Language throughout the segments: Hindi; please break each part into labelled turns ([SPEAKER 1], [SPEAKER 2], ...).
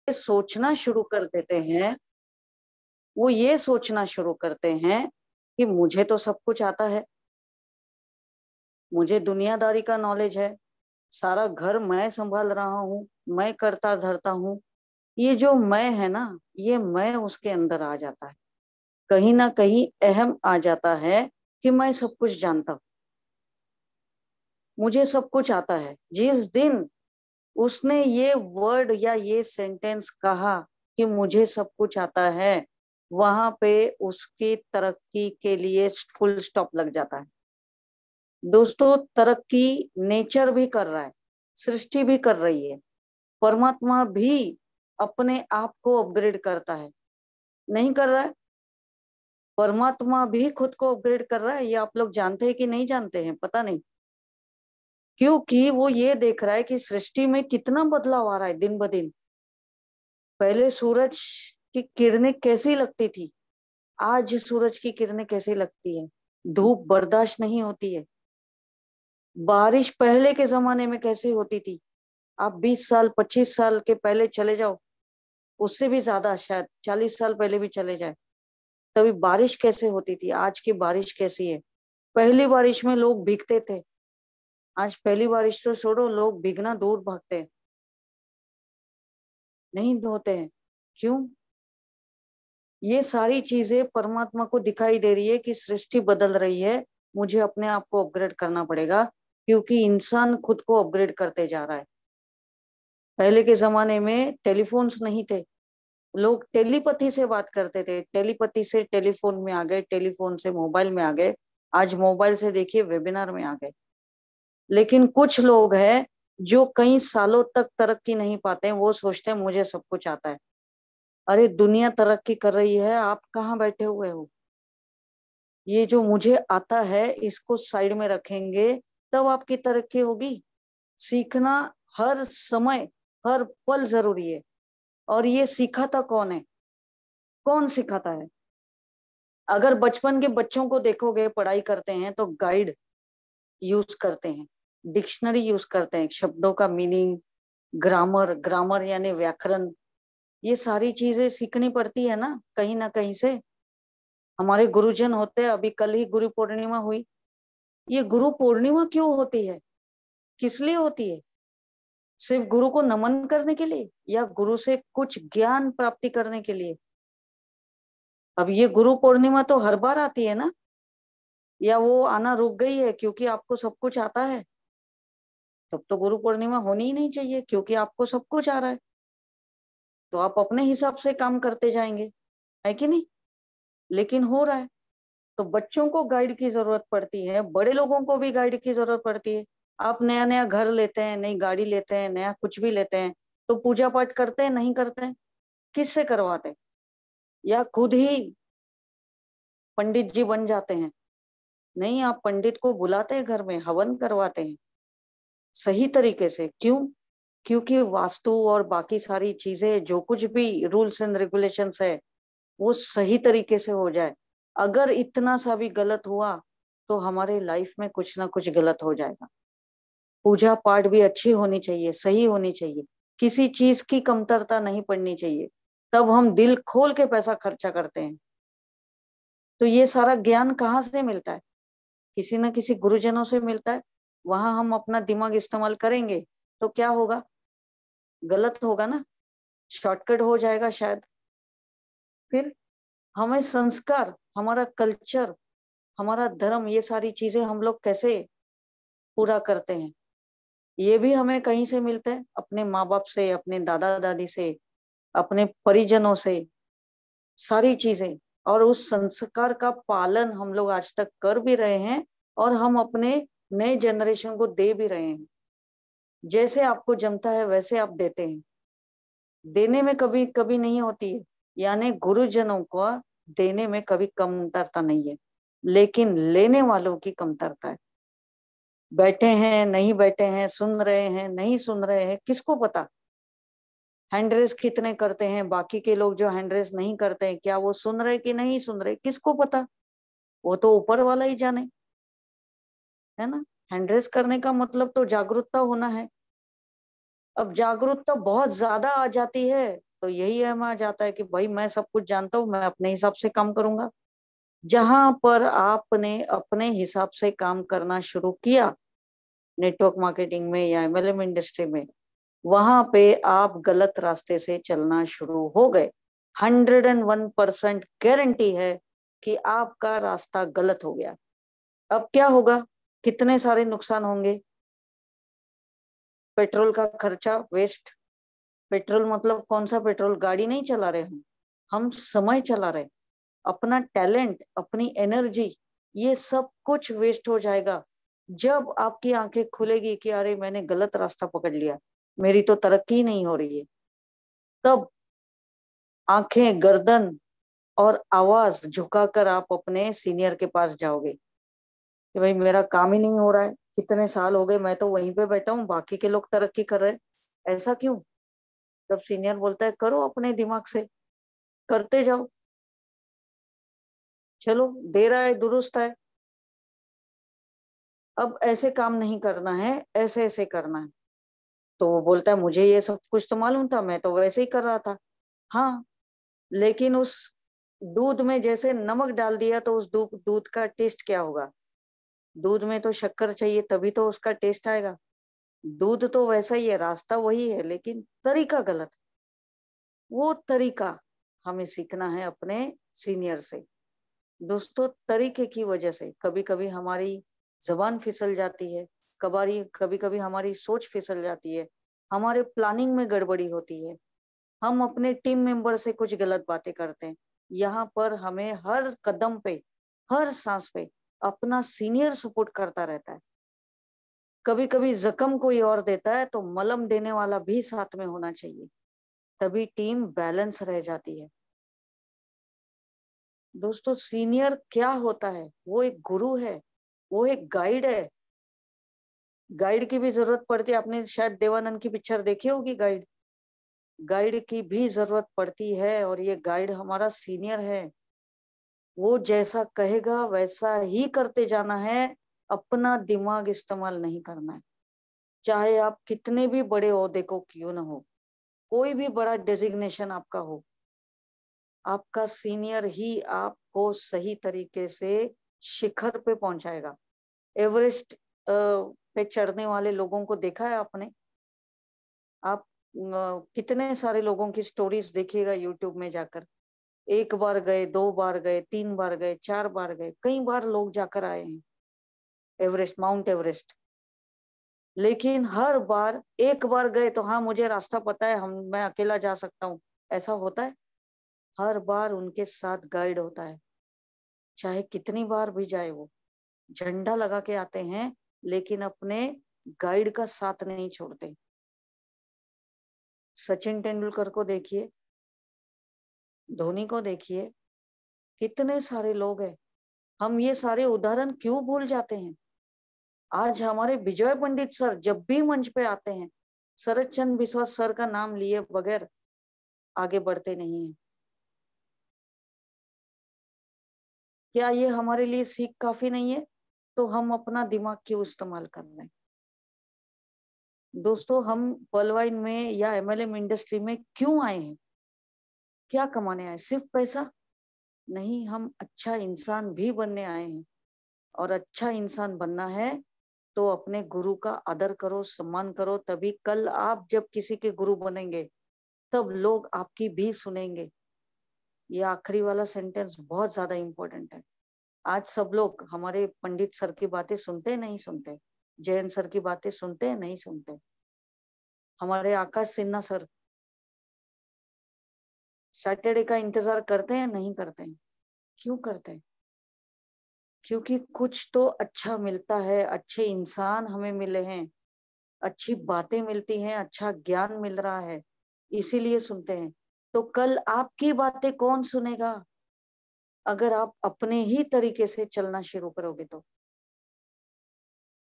[SPEAKER 1] सोचना शुरू कर देते हैं, वो ये सोचना शुरू करते हैं कि मुझे तो सब कुछ आता है, मुझे दुनियादारी का नॉलेज है, सारा घर मैं संभाल रहा हूँ, मैं करता धरता हूँ। ये जो मैं है ना, ये मैं उसके अंदर आ जाता है, कहीं ना कहीं अहम आ जाता है कि मैं सब कुछ जानता हूँ, मुझे सब कुछ आता है। जिस दिन उसने ये वर्ड या ये सेंटेंस कहा कि मुझे सब कुछ आता है, वहां पे उसकी तरक्की के लिए फुल स्टॉप लग जाता है। दोस्तों, तरक्की नेचर भी कर रहा है, सृष्टि भी कर रही है, परमात्मा भी अपने आप को अपग्रेड करता है। नहीं कर रहा है? परमात्मा भी खुद को अपग्रेड कर रहा है। ये आप लोग जानते हैं कि नहीं जानते हैं, पता नहीं। क्योंकि वो ये देख रहा है कि सृष्टि में कितना बदलाव आ रहा है दिन ब दिन। पहले सूरज की किरणें कैसी लगती थी, आज सूरज की किरणें कैसी लगती है। धूप बर्दाश्त नहीं होती है। बारिश पहले के जमाने में कैसी होती थी, आप 20 साल 25 साल के पहले चले जाओ, उससे भी ज्यादा, शायद 40 साल पहले भी चले जाए, तभी बारिश कैसे होती थी, आज की बारिश कैसी है। पहली बारिश में लोग भीगते थे, आज पहली बारिश तो छोड़ो, लोग भीगना दूर भागते हैं, नहीं धोते हैं। क्यों? ये सारी चीजें परमात्मा को दिखाई दे रही है कि सृष्टि बदल रही है, मुझे अपने आप को अपग्रेड करना पड़ेगा, क्योंकि इंसान खुद को अपग्रेड करते जा रहा है। पहले के जमाने में टेलीफोन्स नहीं थे, लोग टेलीपैथी से बात करते थे, टेलीपैथी से टेलीफोन में आ गए, टेलीफोन से मोबाइल में आ गए, आज मोबाइल से देखिए वेबिनार में आ गए। लेकिन कुछ लोग हैं जो कई सालों तक तरक्की नहीं पाते हैं, वो सोचते हैं मुझे सब कुछ आता है। अरे दुनिया तरक्की कर रही है, आप कहाँ बैठे हुए हो? ये जो मुझे आता है इसको साइड में रखेंगे, तब आपकी तरक्की होगी। सीखना हर समय, हर पल जरूरी है। और ये सिखाता कौन है? कौन सिखाता है? अगर बचपन के बच्चों को देखोगे, पढ़ाई करते हैं तो गाइड यूज करते हैं, डिक्शनरी यूज करते हैं, शब्दों का मीनिंग, ग्रामर, ग्रामर यानी व्याकरण, ये सारी चीजें सीखनी पड़ती है ना कहीं ना कहीं से। हमारे गुरुजन होते हैं, अभी कल ही गुरु पूर्णिमा हुई। ये गुरु पूर्णिमा क्यों होती है, किस लिए होती है? सिर्फ गुरु को नमन करने के लिए, या गुरु से कुछ ज्ञान प्राप्ति करने के लिए? अब ये गुरु पूर्णिमा तो हर बार आती है ना, या वो आना रुक गई है क्योंकि आपको सब कुछ आता है? तब तो गुरु पूर्णिमा होनी ही नहीं चाहिए, क्योंकि आपको सब कुछ आ रहा है, तो आप अपने हिसाब से काम करते जाएंगे, है कि नहीं? लेकिन हो रहा है। तो बच्चों को गाइड की जरूरत पड़ती है, बड़े लोगों को भी गाइड की जरूरत पड़ती है। आप नया नया घर लेते हैं, नई गाड़ी लेते हैं, नया कुछ भी लेते हैं, तो पूजा पाठ करते हैं, नहीं करते हैं? किससे करवाते हैं? या खुद ही पंडित जी बन जाते हैं? नहीं, आप पंडित को बुलाते हैं, घर में हवन करवाते हैं सही तरीके से। क्यों? क्योंकि वास्तु और बाकी सारी चीजें, जो कुछ भी रूल्स एंड रेगुलेशंस है, वो सही तरीके से हो जाए। अगर इतना सा भी गलत हुआ तो हमारे लाइफ में कुछ ना कुछ गलत हो जाएगा। पूजा पाठ भी अच्छी होनी चाहिए, सही होनी चाहिए, किसी चीज की कमतरता नहीं पड़नी चाहिए, तब हम दिल खोल के पैसा खर्चा करते हैं। तो ये सारा ज्ञान कहाँ से मिलता है? किसी न किसी गुरुजनों से मिलता है। वहां हम अपना दिमाग इस्तेमाल करेंगे तो क्या होगा? गलत होगा ना, शॉर्टकट हो जाएगा शायद। फिर हमें संस्कार, हमारा कल्चर, हमारा धर्म, ये सारी चीजें हम लोग कैसे पूरा करते हैं? ये भी हमें कहीं से मिलते हैं, अपने माँ बाप से, अपने दादा दादी से, अपने परिजनों से, सारी चीजें। और उस संस्कार का पालन हम लोग आज तक कर भी रहे हैं, और हम अपने नए जनरेशन को दे भी रहे हैं। जैसे आपको जमता है वैसे आप देते हैं, देने में कभी कभी नहीं होती है, यानी गुरुजनों को देने में कभी कमतरता नहीं है, लेकिन लेने वालों की कमतरता है। बैठे हैं, नहीं बैठे हैं, सुन रहे हैं, नहीं सुन रहे हैं, किसको पता? हैंड रेस कितने करते हैं, बाकी के लोग जो हैंड रेस नहीं करते हैं, क्या वो सुन रहे कि नहीं सुन रहे, किसको पता? वो तो ऊपर वाला ही जाने, है ना। हैंड रेस करने का मतलब तो जागरूकता होना है। अब जागरूकता बहुत ज्यादा आ जाती है तो यही है, आ जाता है कि भाई मैं सब कुछ जानता हूँ, मैं अपने हिसाब से काम करूंगा। जहां पर आपने अपने हिसाब से काम करना शुरू किया नेटवर्क मार्केटिंग में या एमएलएम इंडस्ट्री में, वहां पे आप गलत रास्ते से चलना शुरू हो गए। 101% गारंटी है कि आपका रास्ता गलत हो गया। अब क्या होगा, कितने सारे नुकसान होंगे। पेट्रोल का खर्चा वेस्ट। पेट्रोल मतलब कौन सा पेट्रोल, गाड़ी नहीं चला रहे हम समय चला रहे। अपना टैलेंट, अपनी एनर्जी, ये सब कुछ वेस्ट हो जाएगा। जब आपकी आंखें खुलेगी कि अरे मैंने गलत रास्ता पकड़ लिया, मेरी तो तरक्की ही नहीं हो रही है, तब आंखें, गर्दन और आवाज झुकाकर आप अपने सीनियर के पास जाओगे कि भाई मेरा काम ही नहीं हो रहा है, कितने साल हो गए मैं तो वहीं पे बैठा हूँ, बाकी के लोग तरक्की कर रहे हैं, ऐसा क्यों। तब सीनियर बोलता है करो अपने दिमाग से, करते जाओ, चलो दे रहा है दुरुस्त है। अब ऐसे काम नहीं करना है, ऐसे ऐसे करना है। तो वो बोलता है मुझे ये सब कुछ तो मालूम था, मैं तो वैसे ही कर रहा था। हाँ, लेकिन उस दूध में जैसे नमक डाल दिया तो उस दूध दूध का टेस्ट क्या होगा। दूध में तो शक्कर चाहिए तभी तो उसका टेस्ट आएगा। दूध तो वैसा ही है, रास्ता वही है, लेकिन तरीका गलत। वो तरीका हमें सीखना है अपने सीनियर से। दोस्तों, तरीके की वजह से कभी कभी हमारी जबान फिसल जाती है, कभी कभी हमारी सोच फिसल जाती है, हमारे प्लानिंग में गड़बड़ी होती है, हम अपने टीम मेंबर से कुछ गलत बातें करते हैं। यहाँ पर हमें हर कदम पे, हर सांस पे अपना सीनियर सपोर्ट करता रहता है। कभी कभी जख्म कोई और देता है तो मलहम देने वाला भी साथ में होना चाहिए, तभी टीम बैलेंस रह जाती है। दोस्तों, सीनियर क्या होता है, वो एक गुरु है, वो एक गाइड है। गाइड की भी जरूरत पड़ती है, आपने शायद देवानंद की पिक्चर देखी होगी गाइड। गाइड की भी जरूरत पड़ती है और ये गाइड हमारा सीनियर है। वो जैसा कहेगा वैसा ही करते जाना है, अपना दिमाग इस्तेमाल नहीं करना है। चाहे आप कितने भी बड़े ओहदे को क्यों ना हो, कोई भी बड़ा डेजिग्नेशन आपका हो, आपका सीनियर ही आपको सही तरीके से शिखर पे पहुंचाएगा। एवरेस्ट पे चढ़ने वाले लोगों को देखा है आपने। आप कितने सारे लोगों की स्टोरीज देखिएगा यूट्यूब में जाकर। एक बार गए, दो बार गए, तीन बार गए, चार बार गए, कई बार लोग जाकर आए हैं एवरेस्ट, माउंट एवरेस्ट। लेकिन हर बार, एक बार गए तो हाँ मुझे रास्ता पता है, हम मैं अकेला जा सकता हूँ, ऐसा होता है। हर बार उनके साथ गाइड होता है, चाहे कितनी बार भी जाए वो। झंडा लगा के आते हैं लेकिन अपने गाइड का साथ नहीं छोड़ते। सचिन तेंदुलकर को देखिए, धोनी को देखिए, कितने सारे लोग हैं। हम ये सारे उदाहरण क्यों भूल जाते हैं। आज हमारे विजय पंडित सर जब भी मंच पे आते हैं, शरद चंद्र बिस्वास सर का नाम लिए बगैर आगे बढ़ते नहीं है। क्या ये हमारे लिए सीख काफी नहीं है। तो हम अपना दिमाग क्यों इस्तेमाल कर रहे हैं। दोस्तों, हम पलवाइन में या एमएलएम इंडस्ट्री में क्यों आए हैं, क्या कमाने आए, सिर्फ पैसा नहीं, हम अच्छा इंसान भी बनने आए हैं। और अच्छा इंसान बनना है तो अपने गुरु का आदर करो, सम्मान करो, तभी कल आप जब किसी के गुरु बनेंगे तब लोग आपकी भी सुनेंगे। ये आखिरी वाला सेंटेंस बहुत ज्यादा इंपॉर्टेंट है। आज सब लोग हमारे पंडित सर की बातें सुनते नहीं सुनते, जयंत सर की बातें सुनते नहीं सुनते, हमारे आकाश सिन्हा सर सैटरडे का इंतजार करते हैं नहीं करते हैं। क्यों करते हैं, क्योंकि कुछ तो अच्छा मिलता है, अच्छे इंसान हमें मिले हैं, अच्छी बातें मिलती हैं, अच्छा ज्ञान मिल रहा है, इसीलिए सुनते हैं। तो कल आपकी बातें कौन सुनेगा अगर आप अपने ही तरीके से चलना शुरू करोगे तो।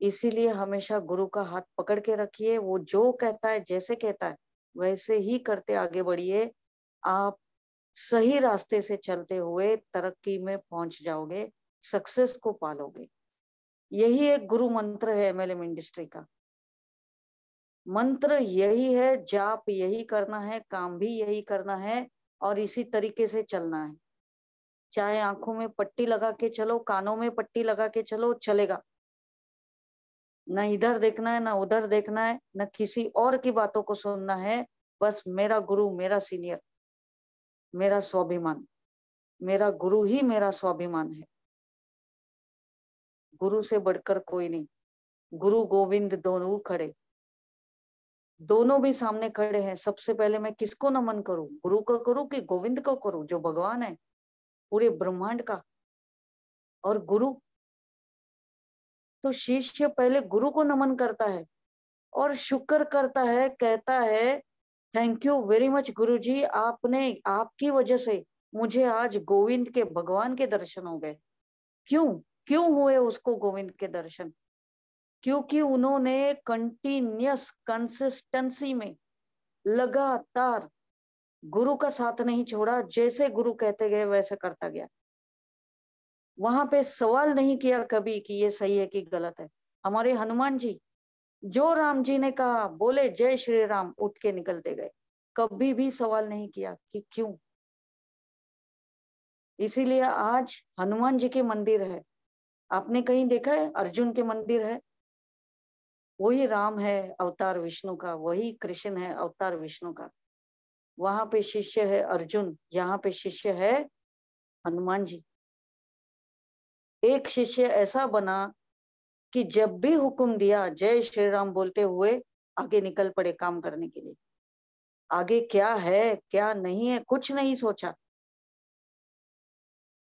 [SPEAKER 1] इसीलिए हमेशा गुरु का हाथ पकड़ के रखिए, वो जो कहता है, जैसे कहता है वैसे ही करते आगे बढ़िए। आप सही रास्ते से चलते हुए तरक्की में पहुंच जाओगे, सक्सेस को पालोगे। यही एक गुरु मंत्र है एमएलएम इंडस्ट्री का। मंत्र यही है, जाप यही करना है, काम भी यही करना है और इसी तरीके से चलना है। चाहे आंखों में पट्टी लगा के चलो, कानों में पट्टी लगा के चलो, चलेगा। न इधर देखना है, न उधर देखना है, न किसी और की बातों को सुनना है। बस मेरा गुरु, मेरा सीनियर, मेरा स्वाभिमान, मेरा गुरु ही मेरा स्वाभिमान है। गुरु से बढ़कर कोई नहीं। गुरु गोविंद दोनों खड़े, दोनों भी सामने खड़े हैं। सबसे पहले मैं किसको नमन करूं? गुरु को करूं कि गोविंद को करूं, जो भगवान है पूरे ब्रह्मांड का। और गुरु तो शिष्य पहले गुरु को नमन करता है और शुक्र करता है, कहता है थैंक यू वेरी मच गुरु जी, आपने, आपकी वजह से मुझे आज गोविंद के, भगवान के दर्शन हो गए। क्यों? क्यों हुए उसको गोविंद के दर्शन? क्योंकि उन्होंने कंटिन्यूअस कंसिस्टेंसी में लगातार गुरु का साथ नहीं छोड़ा। जैसे गुरु कहते गए वैसे करता गया। वहां पे सवाल नहीं किया कभी कि ये सही है कि गलत है। हमारे हनुमान जी, जो राम जी ने कहा बोले जय श्री राम, उठ के निकलते गए। कभी भी सवाल नहीं किया कि क्यों। इसीलिए आज हनुमान जी के मंदिर है। आपने कहीं देखा है अर्जुन के मंदिर है? वही राम है अवतार विष्णु का, वही कृष्ण है अवतार विष्णु का। वहां पे शिष्य है अर्जुन, यहाँ पे शिष्य है हनुमान जी। एक शिष्य ऐसा बना कि जब भी हुक्म दिया जय श्री राम बोलते हुए आगे निकल पड़े काम करने के लिए। आगे क्या है क्या नहीं है कुछ नहीं सोचा।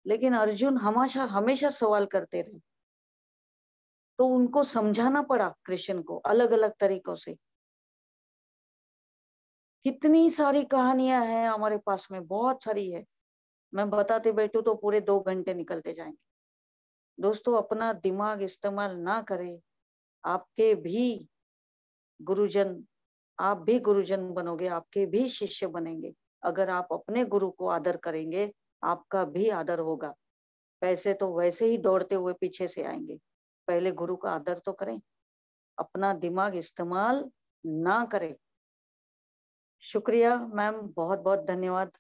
[SPEAKER 1] लेकिन अर्जुन हमेशा हमेशा सवाल करते रहे, तो उनको समझाना पड़ा कृष्ण को अलग अलग तरीकों से। कितनी सारी कहानियां हैं हमारे पास में, बहुत सारी है। मैं बताते बैठू तो पूरे 2 घंटे निकलते जाएंगे। दोस्तों, अपना दिमाग इस्तेमाल ना करें। आपके भी गुरुजन, आप भी गुरुजन बनोगे, आपके भी शिष्य बनेंगे। अगर आप अपने गुरु को आदर करेंगे, आपका भी आदर होगा। पैसे तो वैसे ही दौड़ते हुए पीछे से आएंगे। पहले गुरु का आदर तो करें, अपना दिमाग इस्तेमाल ना करें। शुक्रिया मैम, बहुत बहुत धन्यवाद।